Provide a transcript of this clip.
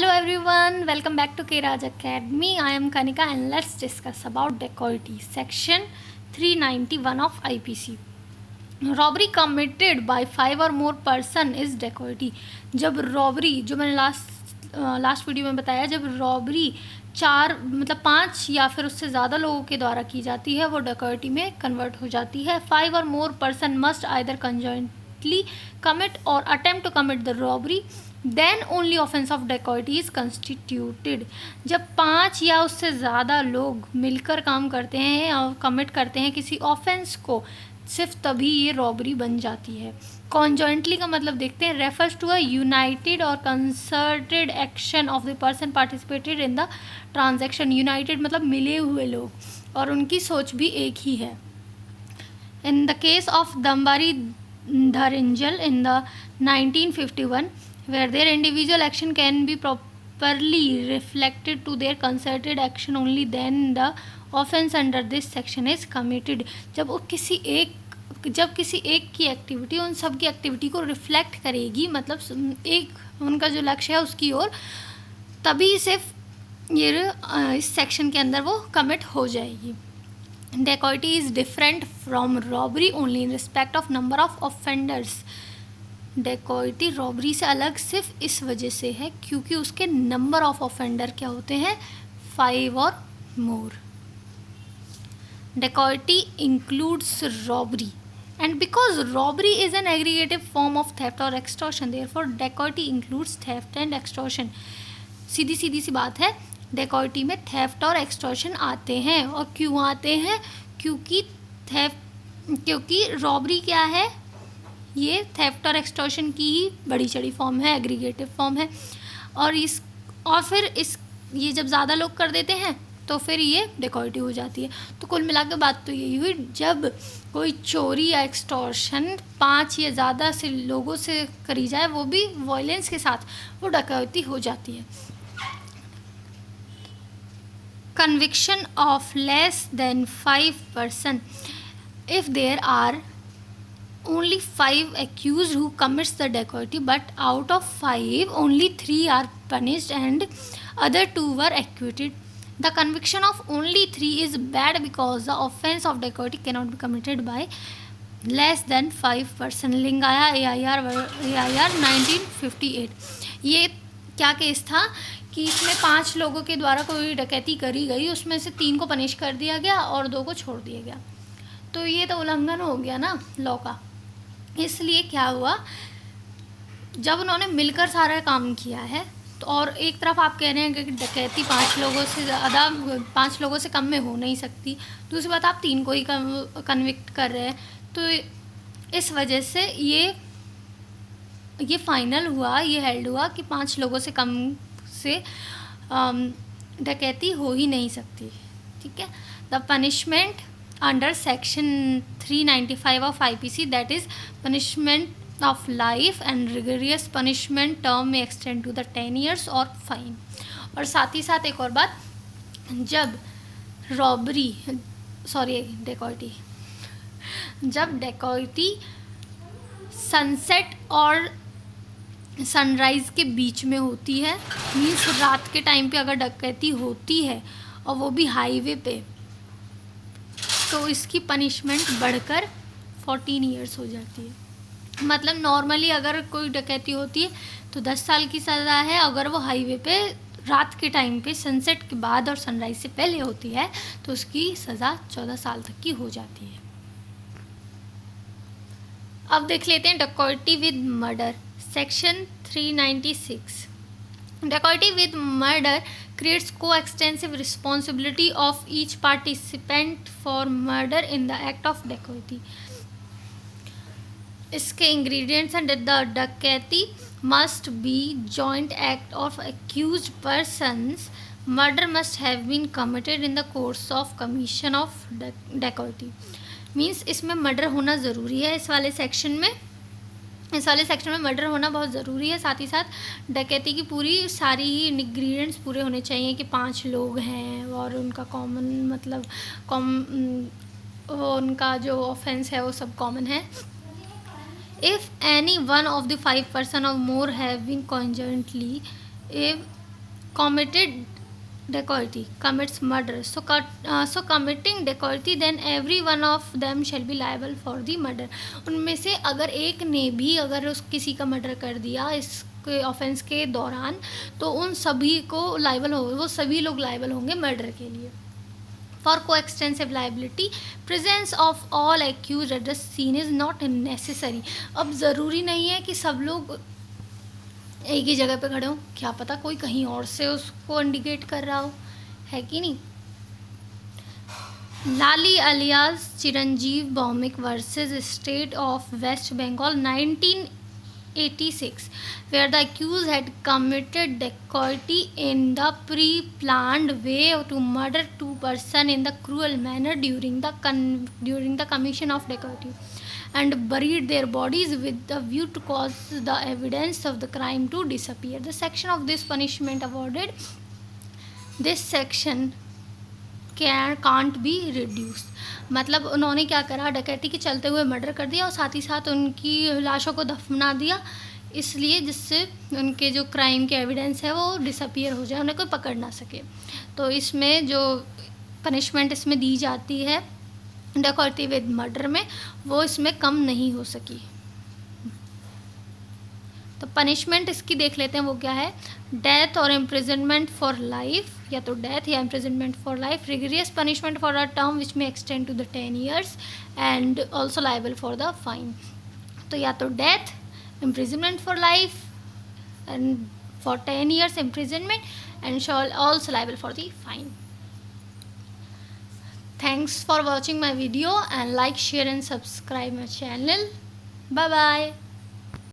Hello everyone, welcome back to K-Raj Academy. I am Kanika and let's discuss about dacoity. Section 391 of IPC. Robbery committed by 5 or more person is dacoity. जब robbery, जो मैंने last video में बताया, जब robbery 5 या फिर उससे ज़्यादा लोगों के द्वारा की जाती है वो dacoity में कन्वर्ट हो जाती है. 5 or more person must either conjointly commit or attempt to commit the robbery. Then only offence of dacoity is constituted. जब 5 या उससे ज़्यादा लोग मिलकर काम करते हैं और कमिट करते हैं किसी ऑफेंस को, सिर्फ तभी ये रॉबरी बन जाती है. कॉन्जॉइंटली का मतलब देखते हैं, रेफर्स टू अ यूनाइटेड और concerted action of the person participated in the transaction. United मतलब मिले हुए लोग और उनकी सोच भी एक ही है. इन द केस ऑफ दम्बारी धरिंजल in the 1951, where their individual action can be properly reflected to their concerted action, only then the offence under this section is committed. जब किसी एक की एक्टिविटी उन सब की एक्टिविटी को रिफ्लेक्ट करेगी, मतलब एक उनका जो लक्ष्य है उसकी ओर, तभी सिर्फ ये इस सेक्शन के अंदर वो कमिट हो जाएगी. Dacoity is different from robbery only in respect of number of offenders. Dacoity robbery से अलग सिर्फ इस वजह से है क्योंकि उसके नंबर ऑफ ऑफेंडर क्या होते हैं, 5 और more. Dacoity includes robbery and because robbery is an aggregative form of theft or extortion, therefore dacoity includes theft and extortion. सीधी सी बात है, डेकोइटी में थेफ्ट और एक्सटॉर्शन आते हैं. और क्यों आते हैं? क्योंकि रॉबरी क्या है, ये थेफ्ट और एक्सटॉर्शन की ही बड़ी चढ़ी फॉर्म है, एग्रीगेटिव फॉर्म है. और फिर ये जब ज़्यादा लोग कर देते हैं तो फिर ये डेकोइटी हो जाती है. तो कुल मिला के बात तो यही हुई, जब कोई चोरी या एक्सटॉर्शन 5 या ज़्यादा से लोगों से करी जाए, वो भी वायलेंस के साथ, वो डेकोइटी हो जाती है. Conviction of less than 5 person, if there are only 5 accused who commits the dacoity, but out of 5 only 3 are punished and other 2 were acquitted. The conviction of only 3 is bad because the offense of dacoity cannot be committed by less than 5 person. लिंगाया AIR 1958. ये क्या case था कि इसमें 5 लोगों के द्वारा कोई डकैती करी गई, उसमें से 3 को पनिश कर दिया गया और 2 को छोड़ दिया गया. तो ये तो उल्लंघन हो गया ना लॉ का. इसलिए क्या हुआ, जब उन्होंने मिलकर सारा काम किया है, तो और एक तरफ आप कह रहे हैं कि डकैती 5 लोगों से ज़्यादा, 5 लोगों से कम में हो नहीं सकती, दूसरी बात आप 3 को ही कन्विक्ट कर रहे हैं, तो इस वजह से ये फाइनल हुआ, ये हेल्ड हुआ कि 5 लोगों से कम से डकैती हो ही नहीं सकती. ठीक है. The punishment under section 395 of IPC, that is punishment of life, and rigorous punishment term may extend to the 10 years or fine. और साथ ही साथ एक और बात, जब डेकोइटी सनसेट और सनराइज़ के बीच में होती है, मीन्स रात के टाइम पे अगर डकैती होती है और वो भी हाईवे पे, तो इसकी पनिशमेंट बढ़कर 14 ईयर्स हो जाती है. मतलब नॉर्मली अगर कोई डकैती होती है तो 10 साल की सज़ा है, अगर वो हाईवे पे रात के टाइम पे सनसेट के बाद और सनराइज से पहले होती है तो उसकी सज़ा 14 साल तक की हो जाती है. अब देख लेते हैं dacoity with murder, section 396. Dacoity with murder creates co-extensive responsibility of each participant for murder in the act of dacoity. इसके ingredients and the dacoity must be joint act of accused persons. Murder must have been committed in the course of commission of dacoity. Means इसमें murder होना ज़रूरी है. इस वाले section में murder होना बहुत ज़रूरी है. साथ ही साथ डकैती की पूरी सारी ही इंग्रेडिएंट्स पूरे होने चाहिए कि 5 लोग हैं और उनका उनका जो ऑफेंस है वो सब कॉमन है. If any one of the 5 person or more have been conjointly, if committed dacoity, commits murder. So committing dacoity, then every one of them shall be liable for the murder. उनमें से अगर एक ने भी अगर उस किसी का मर्डर कर दिया इसके ऑफेंस के दौरान, तो उन सभी को लाइबल हो, वो सभी लोग लाइबल होंगे मर्डर के लिए. For coextensive liability, presence of all accused at the scene is not necessary. अब ज़रूरी नहीं है कि सब लोग एक ही जगह पे खड़े हो, क्या पता कोई कहीं और से उसको इंडिकेट कर रहा हो, है कि नहीं. Lali alias Chiranjeev Bhaumik versus state of West Bengal 1986, where the accused had committed dacoity in the pre-planned way to murder two persons in the cruel manner during the commission of dacoity, and buried their bodies with the view to cause the evidence of the crime to disappear. The section of this punishment awarded, this section can't be reduced. मतलब उन्होंने क्या करा, डकैती के चलते हुए murder कर दिया और साथ ही साथ उनकी लाशों को दफना दिया, इसलिए जिससे उनके जो क्राइम के एविडेंस है वो डिसअपियर हो जाए, उन्हें कोई पकड़ ना सके. तो इसमें जो पनिशमेंट इसमें दी जाती है डकैती विद मर्डर में, वो इसमें कम नहीं हो सकी. तो पनिशमेंट इसकी देख लेते हैं, वो क्या है. डेथ और इम्प्रिजनमेंट फॉर लाइफ, या तो डेथ या imprisonment for life. Rigorous punishment for a term which may extend to the 10 years and also liable for the fine. तो या तो death, imprisonment for life, and for 10 years imprisonment, and shall also liable for the fine. Thanks for watching my video, and like, share and subscribe my channel. Bye bye.